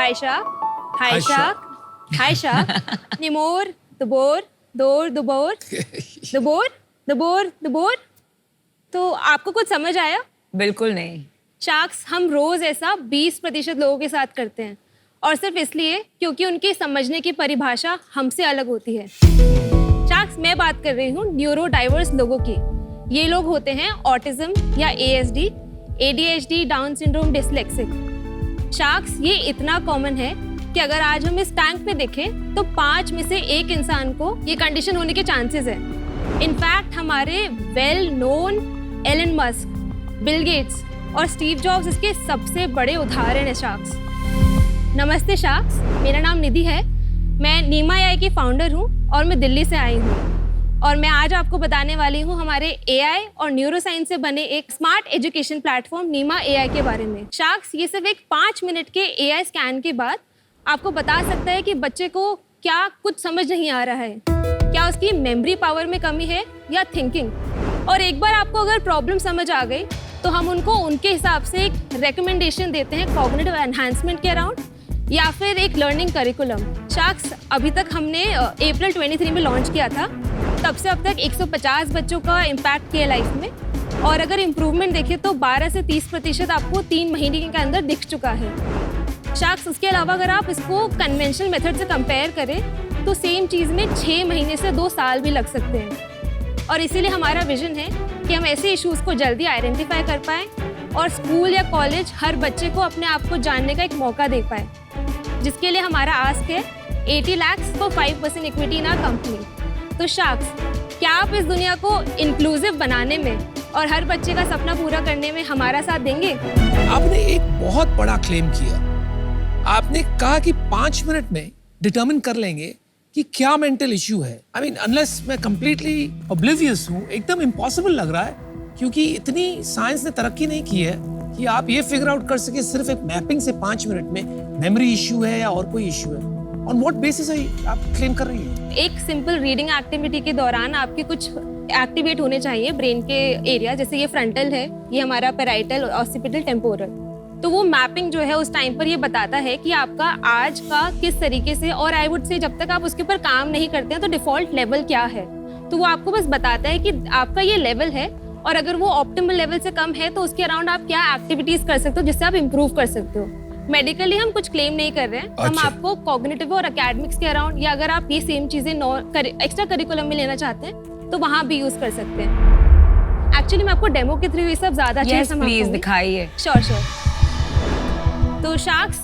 Hi Shark. Hi Shark. Hi Shark. Nimor, Dubor, Dor, Dubor, Dubor, Dubor, Dubor. तो आपको कुछ समझ आया? बिल्कुल नहीं। शार्क्स हम रोज ऐसा 20% लोगों के साथ करते हैं और सिर्फ इसलिए क्योंकि उनकी समझने की परिभाषा हमसे अलग होती है। शार्क्स मैं बात कर रही हूँ न्यूरो डाइवर्स लोगों की। ये लोग होते हैं ऑटिज्म या ASD, ADHD, down syndrome, dyslexic. Sharks ये इतना कॉमन है कि अगर आज हम इस टैंक में देखें तो 5 में से 1 इंसान को ये कंडीशन होने के चांसेस है। इनफैक्ट हमारे well known Elon Musk, Bill Gates और स्टीव जॉब्स इसके सबसे बड़े उदाहरण है शार्क्स। नमस्ते शार्क्स, मेरा नाम निधि है। मैं नीमा AI की फाउंडर हूँ और मैं दिल्ली से आई हूँ और मैं आज आपको बताने वाली हूँ हमारे AI और न्यूरोसाइंस से बने एक स्मार्ट एजुकेशन प्लेटफॉर्म नीमा AI के बारे में। शार्क्स ये सिर्फ एक 5 मिनट के AI स्कैन के बाद आपको बता सकता है कि बच्चे को क्या कुछ समझ नहीं आ रहा है, क्या उसकी मेमोरी पावर में कमी है या थिंकिंग। और एक बार आपको अगर प्रॉब्लम समझ आ गई तो हम उनको उनके हिसाब से एक रिकमेंडेशन देते हैं कॉग्निटिव एनहांसमेंट के अराउंड या फिर एक लर्निंग करिकुलम। शार्क्स अभी तक हमने अप्रैल 23 में लॉन्च किया था। तब से अब तक 150 बच्चों का इम्पैक्ट किया लाइफ में और अगर इम्प्रूवमेंट देखें तो 12 से 30% आपको 3 महीने के अंदर दिख चुका है। शार्क्स उसके अलावा अगर आप इसको कन्वेंशनल मेथड से कंपेयर करें तो सेम चीज़ में 6 महीने से 2 साल भी लग सकते हैं। और इसीलिए हमारा विजन है कि हम ऐसे इश्यूज़ को जल्दी आइडेंटिफाई कर पाएँ और स्कूल या कॉलेज हर बच्चे को अपने आप को जानने का एक मौका दे पाए, जिसके लिए हमारा आस्क है 80 lakh for 5% equity in our company. तो शार्क्स, क्या आप इस दुनिया को इंक्लूसिव बनाने में और हर बच्चे का सपना पूरा करने में हमारा साथ देंगे? आपने एक बहुत बड़ा क्लेम किया। आपने कहा कि 5 मिनट में डिटरमिन कर लेंगे कि क्या मेंटल इश्यू है। आई मीन अनलेस मैं कंप्लीटली ऑब्लिवियस हूँ, एकदम इम्पॉसिबल लग रहा है क्योंकि इतनी साइंस ने तरक्की नहीं की है कि आप ये फिगर आउट कर सके सिर्फ एक मैपिंग से 5 मिनट में मेमोरी इश्यू है या और कोई इश्यू है। ऑन व्हाट बेसिस आप क्लेम कर रही हैं? एक सिंपल रीडिंग एक्टिविटी के दौरान आपके कुछ एक्टिवेट होने चाहिए ब्रेन के एरिया, जैसे ये फ्रंटल है, ये हमारा पैराइटल, ऑसिपिटल, टेम्पोरल। तो वो मैपिंग जो है उस टाइम पर ये बताता है कि आपका आज का किस तरीके से, और आई वुड से जब तक आप उसके ऊपर काम नहीं करते हैं तो डिफॉल्ट लेवल क्या है। तो वो आपको बस बताता है कि आपका ये लेवल है और अगर वो ऑप्टिमल लेवल से कम है तो उसके अराउंड आप क्या एक्टिविटीज कर सकते हो जिससे आप इम्प्रूव कर सकते हो। मेडिकली हम कुछ क्लेम नहीं कर रहे हैं। हम आपको कॉग्निटिव और एकेडमिक्स के अराउंड या अगर आप ये सेम चीजें एक्स्ट्रा करिकुलम में लेना चाहते हैं तो वहाँ भी यूज कर सकते हैं। एक्चुअली मैं आपको डेमो के थ्रू ये सब ज्यादा अच्छे से प्लीज दिखाइए। श्योर। तो शार्क्स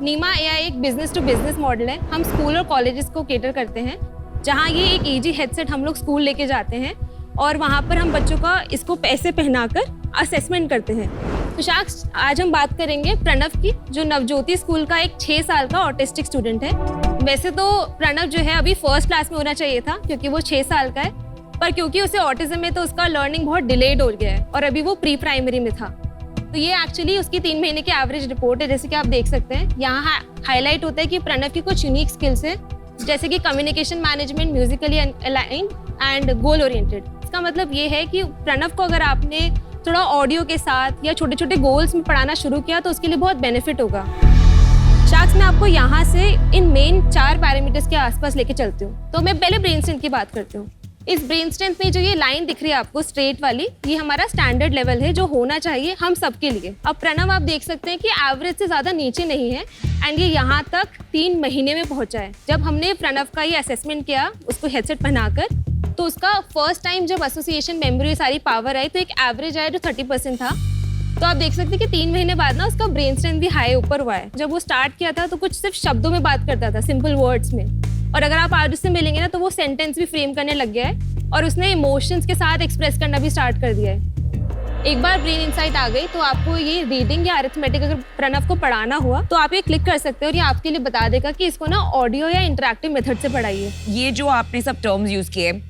नीमा AI एक बिजनेस टू बिजनेस मॉडल है। हम स्कूल और कॉलेजेस को केटर करते हैं, जहाँ ये एक ईजी हेडसेट हम लोग स्कूल लेके जाते हैं और वहाँ पर हम बच्चों का इसको पैसे पहनाकर असेसमेंट करते हैं। तो शार्क्स आज हम बात करेंगे प्रणव की, जो नवज्योति स्कूल का एक 6 साल का ऑटिस्टिक स्टूडेंट है। वैसे तो प्रणव जो है अभी फर्स्ट क्लास में होना चाहिए था क्योंकि वो 6 साल का है, पर क्योंकि उसे ऑटिज्म है तो उसका लर्निंग बहुत डिलेड हो गया है और अभी वो प्री प्राइमरी में था। तो ये एक्चुअली उसकी 3 महीने की एवरेज रिपोर्ट है, जैसे कि आप देख सकते हैं। यहाँ हाईलाइट होता है कि प्रणव की कुछ यूनिक स्किल्स है, जैसे कि communication management, Musically aligned and goal oriented. इसका मतलब ये है कि प्रणव को अगर आपने थोड़ा ऑडियो के साथ या छोटे छोटे गोल्स में पढ़ाना शुरू किया तो उसके लिए बहुत बेनिफिट होगा। शार्क्स, मैं आपको यहाँ से इन मेन 4 पैरामीटर्स के आसपास लेके चलती हूँ। तो मैं पहले ब्रेन स्ट्रेंथ की बात करती हूँ। इस ब्रेन स्ट्रेंथ में जो ये लाइन दिख रही है आपको स्ट्रेट वाली, ये हमारा स्टैंडर्ड लेवल है जो होना चाहिए हम सबके लिए। अब प्रणव आप देख सकते हैं कि एवरेज से ज़्यादा नीचे नहीं है एंड ये यहाँ तक 3 महीने में पहुँचा है। जब हमने प्रणव का ये असेसमेंट किया उसको हेडसेट पहनाकर, तो उसका फर्स्ट टाइम जब एसोसिएशन मेमोरी सारी पावर आई तो एक एवरेज आया जो 30% था। तो आप देख सकते हैं कि 3 महीने बाद ना उसका ब्रेन स्ट्रेंथ भी हाई ऊपर हुआ है। जब वो स्टार्ट किया था तो कुछ सिर्फ शब्दों में बात करता था, सिंपल वर्ड्स में, और अगर आप आज उससे मिलेंगे ना तो वो सेंटेंस भी फ्रेम करने लग गया है और उसने इमोशंस के साथ एक्सप्रेस करना भी स्टार्ट कर दिया है। एक बार ब्रेन इंसाइट आ गई तो आपको ये रीडिंग या अरिथमेटिक अगर प्रणव को पढ़ाना हुआ तो आप ये क्लिक कर सकते हो और ये आपके लिए बता देगा कि इसको ना ऑडियो या इंटरैक्टिव मेथड से पढ़ाइए। ये जो आपने सब टर्म्स यूज किए,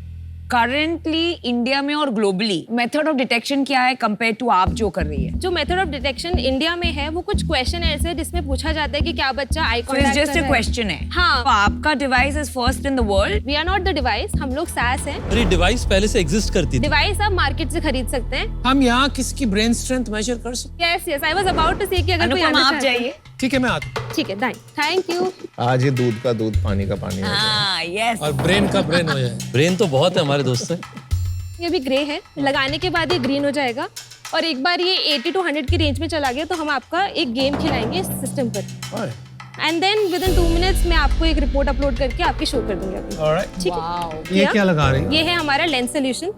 करंटली इंडिया में और ग्लोबली मेथड ऑफ डिटेक्शन क्या है कंपेयर टू आप जो कर रही है? जो मेथड ऑफ डिटेक्शन इंडिया में है वो कुछ क्वेश्चन ऐसे है जिसमें पूछा जाता है कि क्या बच्चा I contact just a question है। हाँ, तो आपका device is first in the world. We are not the device, हम लोग SaaS हैं। अरे डिवाइस पहले से एग्जिस्ट करती थी। डिवाइस आप मार्केट से खरीद सकते हैं। हम यहाँ किसकी ब्रेन स्ट्रेंथ मेजर कर सकते yes, I was about to say कि अगर कोई अनुपम आना आप चाहता है। जाइए। ठीक है, मैं आता हूँ। ठीक है, डाइन, थैंक यू। आज ये दूध का दूध, पानी का पानी हो जाए। हाँ, yes. और ब्रेन का ब्रेन हो जाए। ब्रेन तो बहुत है हमारे दोस्त से। ये अभी ग्रे है, लगाने के बाद ये ग्रीन हो जाएगा और एक बार ये 80 to 100 की रेंज में चला गया तो हम आपका एक गेम खिलाएंगे इस सिस्टम पर and then within 2 minutes मैं आपको एक रिपोर्ट अपलोड करके आपकी शो कर दूंगी अभी। ऑलराइट। ठीक है, ये क्या लगा रही है? ये है हमारा लेंस सोल्यूशन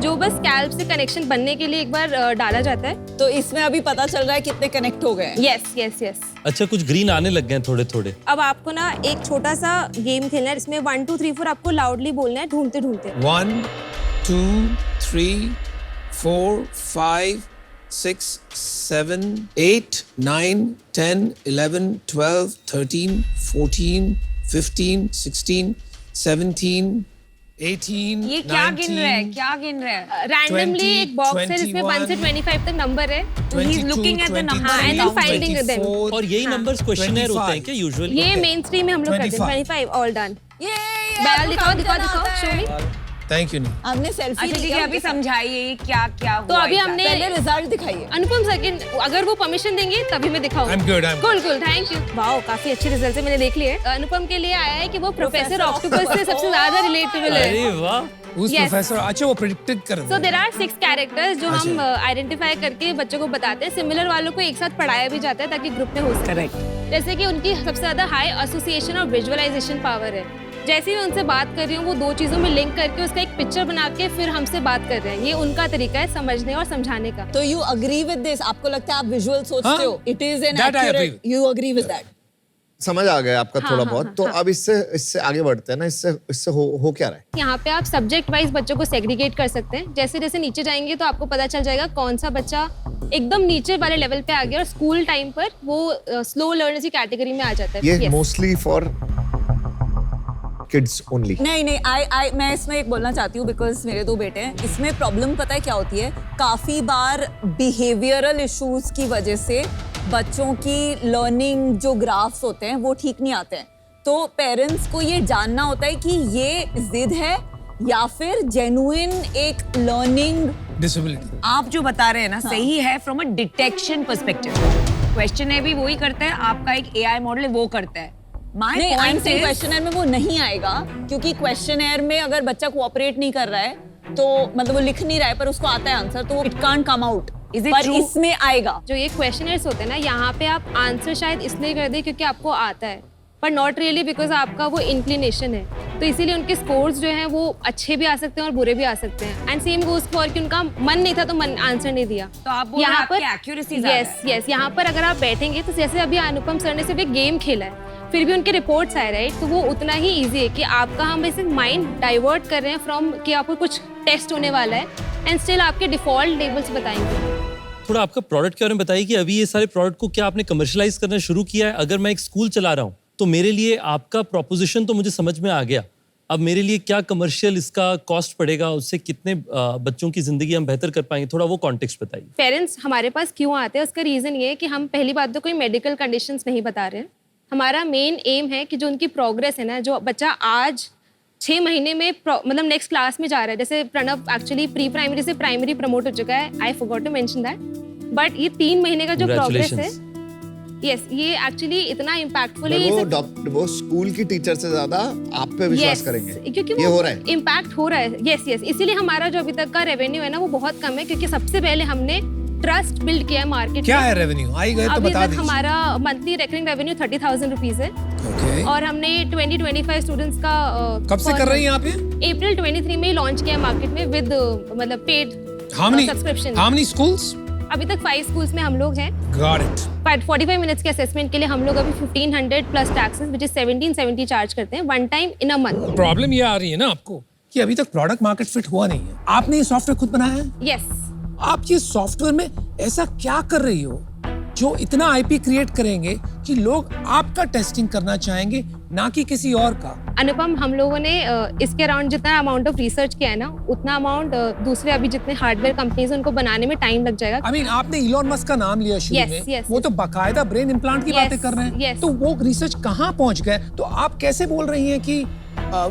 जो बस स्कैल्प से कनेक्शन बनने के लिए एक बार डाला जाता है। तो इसमें अभी पता चल रहा है कितने कनेक्ट हो गए। Yes yes yes. अच्छा, कुछ ग्रीन आने लग गए हैं थोड़े थोड़े। अब आपको ना एक छोटा सा गेम खेलना है, इसमें 1 2 3 4 आपको लाउडली बोलना है ढूंढते ढूंढते। 1 2 3 4 5 6 7 8 9 10 11 12 13 14 15 16 17 18 ये क्या गिन रहे हैं? क्या गिन रहे हैं? रैंडमली एक बॉक्स है जिसमें 1 से 25 तक नंबर है। He's looking at the number and then finding them. और यही नंबर्स क्वेश्चनर होते हैं क्या यूजुअली? ये मेन स्ट्रीम में हम लोग करते हैं। 25 ऑल डन। ये बैल दिखाओ शो मी। Thank you. हमने सेल्फी अच्छा ठीक है, अभी समझाइए क्या क्या हुआ। तो अभी हमने पहले रिजल्ट दिखाइए। अनुपम सेकंड अगर वो परमिशन देंगे तभी मैं दिखाऊंगी। I'm good, I'm cool thank you. Wow, काफी अच्छे रिजल्ट है, मैंने देख लिए। अनुपम के लिए आया है कि वो प्रोफेसर ऑक्टोपस से सबसे ज्यादा रिलेटेबल है। अरे वाह। Who's Yes. professor? अच्छा, वो प्रेडिक्टेड कर रहे So there are 6 कैरेक्टर्स जो हम आइडेंटिफाई करके बच्चों को बताते हैं। सिमिलर वालों को एक साथ पढ़ाया भी जाता है ताकि ग्रुप में हो सके। करेक्ट। जैसे कि उनकी सबसे ज्यादा हाई एसोसिएशन और विजुअलाइजेशन पावर है। जैसे ही मैं उनसे बात कर रही हूँ वो 2 चीजों में लिंक करके उसका एक पिक्चर बना के फिर हमसे बात कर रहे हैं। ये उनका तरीका है समझने और समझाने का। तो यू अग्री विद दिस? आपको लगता है आप विजुअल सोचते हो? It is an That I accurate, agree. You agree with that? समझ आ गया आपका हाँ, थोड़ा हाँ, बहुत। हाँ, तो हाँ। अब इससे आगे बढ़ते हैं ना। इससे हो क्या रहा है? यहाँ पे आप सब्जेक्ट वाइज बच्चों को सेग्रीगेट कर सकते हैं। जैसे जैसे नीचे जाएंगे तो आपको पता चल जाएगा कौन सा बच्चा एकदम नीचे वाले लेवल पे आ गया और स्कूल टाइम पर वो स्लो लर्नर्स की कैटेगरी में आ जाता है। ये Yes. Mostly for kids only. नहीं आई मैं इसमें एक बोलना चाहती हूँ बिकॉज मेरे 2 बेटे हैं। इसमें प्रॉब्लम पता है क्या होती है? काफी बार बिहेवियरल इश्यूज की वजह से बच्चों की लर्निंग जो ग्राफ्स होते हैं वो ठीक नहीं आते हैं। तो पेरेंट्स को ये जानना होता है कि ये जिद है या फिर जेन्युइन एक लर्निंग डिसेबिलिटी। आप जो बता रहे हैं ना सही है from a detection perspective. Question भी वही करता है, आपका एक एआई मॉडल वो करता है। नहीं, क्वेश्चनर में वो नहीं आएगा क्योंकि क्वेश्चनर में अगर बच्चा कोऑपरेट नहीं कर रहा है तो मतलब वो लिख नहीं रहा है पर उसको आता है आंसर तो इट कांट कम आउट। पर इसमें आएगा। जो ये क्वेश्चनर्स होते हैं ना, यहाँ पे आप आंसर शायद इसलिए कर दे क्योंकि आपको आता है पर नॉट रियली बिकॉज आपका वो इंक्लिनेशन है। तो इसीलिए उनके स्कोर्स जो हैं वो अच्छे भी आ सकते हैं और बुरे भी आ सकते हैं। एंड सेम गोज फॉर कि उनका मन नहीं था तो मन आंसर नहीं दिया। तो आप बोल रहे हैं आपकी एक्यूरेसी ज़्यादा है। यस यहाँ पर अगर आप बैठेंगे तो जैसे अभी अनुपम सर ने सिर्फ एक गेम खेला है फिर भी उनके रिपोर्ट्स आए राइट, तो वो उतना ही ईजी है कि आपका हम ऐसे माइंड डाइवर्ट कर रहे हैं फ्रॉम कि आपको कुछ टेस्ट होने वाला है एंड स्टिल आपके डिफॉल्ट लेवल्स बताएंगे। थोड़ा आपका प्रोडक्ट के बारे में बताइए कि अभी ये सारे प्रोडक्ट को क्या आपने कमर्शलाइज करना शुरू किया है? अगर मैं एक स्कूल चला रहा हूँ तो मेरे लिए आपका प्रोपोजिशन तो मुझे समझ में आ गया। अब मेरे लिए क्या कमर्शियल इसका कॉस्ट पड़ेगा, उससे कितने बच्चों की जिंदगी हम बेहतर कर पाएंगे, थोड़ा वो कॉन्टेक्स्ट बताइए। पेरेंट्स हमारे पास क्यों आते हैं उसका रीज़न ये है कि हम पहली बात तो कोई मेडिकल कंडीशंस नहीं बता रहे हैं। हमारा मेन एम है कि जो उनकी प्रोग्रेस है ना, जो बच्चा आज 6 महीने में मतलब नेक्स्ट क्लास में जा रहा है, जैसे प्रणव एक्चुअली प्री प्राइमरी से प्राइमरी प्रमोट हो चुका है, I forgot to mention that, but ये 3 महीने का जो प्रोग्रेस है यस ये एक्चुअली इतना इम्पैक्टफुल है। वो स्कूल की टीचर से ज्यादा आप पे विश्वास करेंगे क्योंकि ये हो रहा है, इम्पैक्ट हो रहा है। यस इसीलिए हमारा जो अभी तक का रेवेन्यू है ना वो बहुत कम है क्योंकि सबसे पहले हमने ट्रस्ट बिल्ड किया है मार्केट। क्या है रेवेन्यू? आई गए तो अभी बता तक दीजिए। हमारा मंथली रेकरिंग रेवेन्यू 30,000 रुपीज है। ओके। और हमने 2025 स्टूडेंट्स का कब से कर रही हैं आप ये? अप्रैल 23 में ही लॉन्च किया मार्केट में विद मतलब paid subscription. How many schools? अभी तक 5 स्कूल्स में हम लोग हैं। Got it. 45 मिनट्स के असेसमेंट के लिए हम लोग अभी 1500 plus taxes which is 1770 charge करते हैं one time in a month. Problem ये आ रही है ना आपको कि अभी तक प्रोडक्ट मार्केट फिट हुआ नहीं है। आपने ये सॉफ्टवेयर खुद बनाया है? यस। आप ये सॉफ्टवेयर में ऐसा क्या कर रही हो जो इतना आईपी क्रिएट करेंगे कि लोग आपका टेस्टिंग करना चाहेंगे ना कि किसी और का? अनुपम, हम लोगों ने इसके अराउंड जितना अमाउंट ऑफ रिसर्च किया है ना उतना अमाउंट दूसरे अभी जितने हार्डवेयर कंपनीज उनको बनाने में टाइम लग जाएगा। I mean, आपने इलॉन मस्क का नाम लिया शुरू में। yes, वो तो बाकायदा ब्रेन इम्प्लांट की बातें कर रहे हैं। yes. तो वो रिसर्च कहाँ पहुंच गए? तो आप कैसे बोल रही हैं कि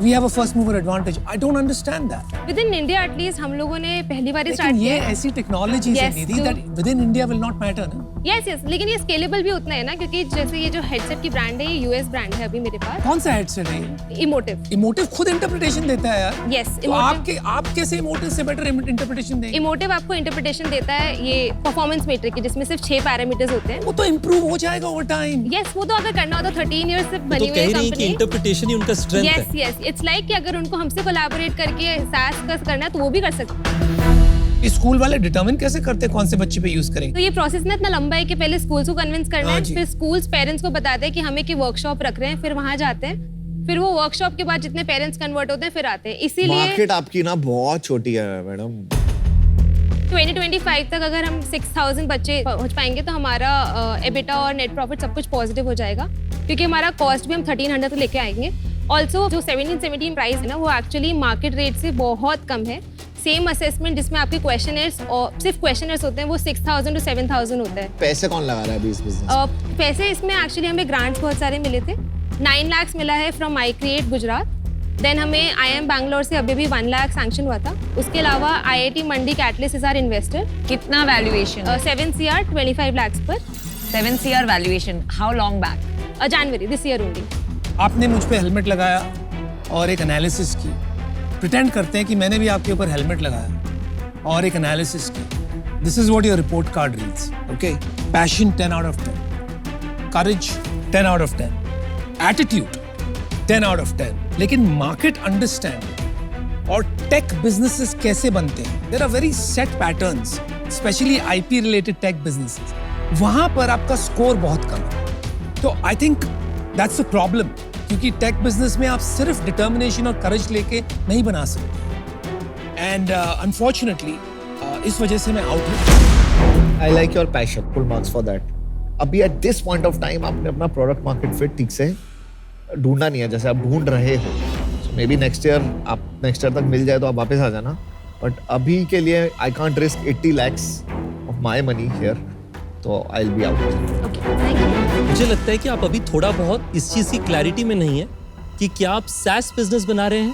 we have a first mover advantage. I don't understand that. With in India at least हम लोगों ने पहली बार लेकिन स्टार्ट ये किया है. ऐसी टेक्नोलॉजी है Yes, निधि जो- that within India will not matter ना. यस यस, लेकिन ये स्केलेबल भी उतना है ना, क्योंकि जैसे ये जो हेडसेट की ब्रांड है, ये यूएस ब्रांड है अभी मेरे पास. कौन सा हेडसेट है ये? इमोटिव. इमोटिव खुद इंटरप्रिटेशन देता है यार. Yes, तो आप कैसे इमोटिव से बेटर इंटरप्रिटेशन देंगे? इमोटिव आपको इंटरप्रिटेशन देता है ये परफॉर्मेंस मैट्रिक की, जिसमें सिर्फ 6 पैरामीटर्स होते हैं. वो तो इम्प्रूव हो जाएगा ओवर टाइम. यस, वो तो अगर करना हो तो 13 इयर्स से तो बनी हुई कह है रही है कि कंपनी. इंटरप्रिटेशन ही उनका स्ट्रेंथ है. यस यस, इट्स लाइक कि अगर उनको हमसे कोलैबोरेट करके SaaS का करना है तो वो भी कर सकते हैं. स्कूल वाले डिटरमिन कैसे करते हैं कौन से बच्चे पे यूज करेंगे? तो ये प्रोसेस ना इतना लंबा है कि पहले स्कूल्स को कन्विंस करना हाँ है, जी। फिर स्कूल्स पेरेंट्स को बताते हैं कि हमें की वर्कशॉप रख रहे हैं, फिर वहां जाते हैं, फिर वो वर्कशॉप के बाद जितने पेरेंट्स कन्वर्ट होते हैं फिर आते हैं. इसीलिए मार्केट आपकी ना बहुत छोटी है मैडम. 2025 तक अगर हम 6000 बच्चे पहुंच पाएंगे तो हमारा एबिटा और नेट प्रॉफिट सब कुछ पॉजिटिव हो जाएगा, क्योंकि हमारा कॉस्ट भी हम 1300 तक लेके आएंगे. ऑल्सो जो 17 प्राइस है ना, वो एक्चुअली मार्केट रेट से बहुत कम है. सेम असेसमेंट जिसमें आपके क्वेश्चनर्स और सिर्फ क्वेश्चनर्स होते हैं, वो 6000 to 7000 होता है. पैसे कौन लगा रहा है अभी इस बिजनेस? पैसे इसमें एक्चुअली हमें ग्रांट्स बहुत सारे मिले थे. 9 लाख मिला है from my create Gujarat. Then हमें IIM बैंगलोर से अभी भी 1 लाख सैंक्शन हुआ था. उसके अलावा IIT Mandi catalyst is our investor. कितना वैल्यूएशन? 7 CR 25 lakhs पर. 7 CR valuation. How long back? January this year only. आपने मुझ पे हेलमेट लगाया और एक एनालिसिस की. प्रिटेंड करते हैं कि मैंने भी आपके ऊपर हेलमेट लगाया और एक एनालिसिस की. This is what your report card reads. Okay, passion 10 out of 10, courage 10 out of 10, attitude 10 out of 10. लेकिन मार्केट अंडरस्टैंडिंग और टेक बिजनेसेस कैसे बनते हैं, there are very set patterns, specially IP related tech businesses. वहां पर आपका score बहुत कम है. तो I think that's the problem, क्योंकि टेक बिजनेस में आप सिर्फ डिटर्मिनेशन और करेज लेके नहीं बना सकते. एंड अनफॉर्चुनेटली इस वजह से मैं आउट हूँ. I like your passion, full marks for that. अभी at this point of time आपने अपना प्रोडक्ट मार्केट फिट ठीक से ढूंढना नहीं है जैसे आप ढूंढ रहे हो. सो मे बी नेक्स्ट ईयर तक मिल जाए तो आप वापस आ जाना. बट अभी के लिए I can't risk 80 lakhs of my money here, तो I will be out. Okay, thank you. मुझे लगता है कि आप अभी थोड़ा बहुत इस चीज की क्लैरिटी में नहीं है कि क्या आप SaaS बिजनेस बना रहे हैं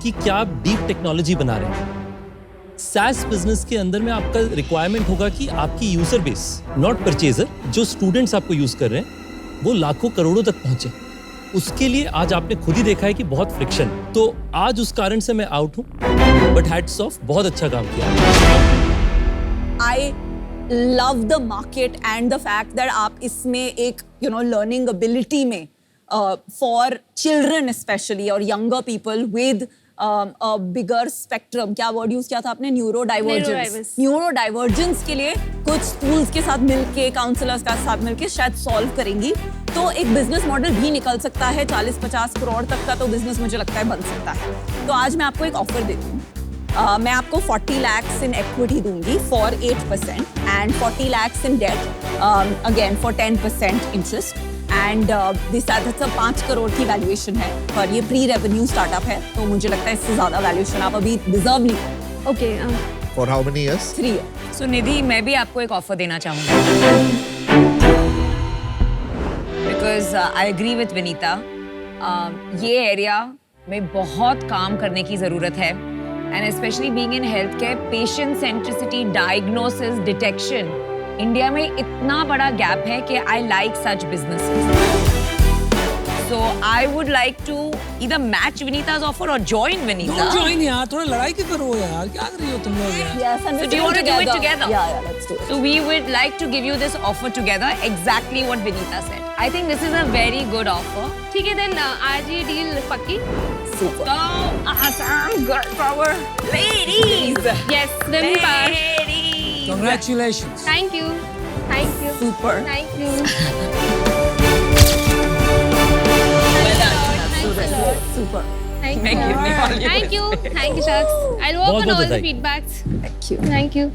कि क्या आप डीप टेक्नोलॉजी बना रहे हैं. SaaS बिजनेस के अंदर में आपका रिक्वायरमेंट होगा कि आपकी यूजर बेस, नॉट परचेजर, जो स्टूडेंट्स आपको यूज कर रहे हैं वो लाखों करोड़ों तक पहुंचे. उसके लिए आज आपने खुद ही देखा है कि बहुत फ्रिक्शन. तो आज उस कारण से मैं आउट हूं, बट हैट्स ऑफ, बहुत अच्छा काम किया. I love the market and the fact that आप इसमें एक learning ability में for children especially और younger people with a bigger spectrum, क्या word use किया था आपने? Neurodiverse. न्यूरोडाइवर्जेंस के लिए कुछ स्कूल्स के साथ मिलके, काउंसलर्स के साथ मिलके शायद सॉल्व करेंगी. तो एक बिजनेस मॉडल भी निकल सकता है. 40-50 करोड़ तक का तो बिजनेस मुझे लगता है बन सकता है. तो आज मैं आपको एक ऑफर देती हूँ. मैं आपको 40 lakhs in equity दूंगी for 8% and 40 lakhs in debt again for 10% interest. And this that's a 5 crore की वैल्यूएशन है, पर ये प्री रेवेन्यू स्टार्टअप है, तो मुझे लगता है इससे ज्यादा वैल्यूएशन आप अभी डिजर्व नहीं करते. Okay, for how many years? 3 years. So Nidhi, मैं भी आपको एक ऑफर देना चाहूँगी, because I agree with Vinita. ये एरिया में बहुत काम करने की ज़रूरत है, and specially being in health care, patient centricity, diagnosis, detection, India में इतना बड़ा गैप है कि I like such businesses. So I would like to either match Vinita's offer or join Vinita. Don't join यार, थोड़ा लड़ाई क्यों करो यार, क्या कर रही हो तुम लोग यार? Yes, and So we're do you want to do it together? Yeah, let's do it. So we would like to give you this offer together, exactly what Vinita said. I think this is a very good offer. ठीक है. Then आज ये deal पक्की. Super. So awesome, girl power, ladies. Yes, women power. Ladies. Congratulations. Thank you. Thank you. Super. Thank you. Super. Thank मैं you. गिरने वाली हूँ. Thank you. Thank you, Shaks. I'll work बहुत on all the बधाई. feedbacks. Thank you. Thank you.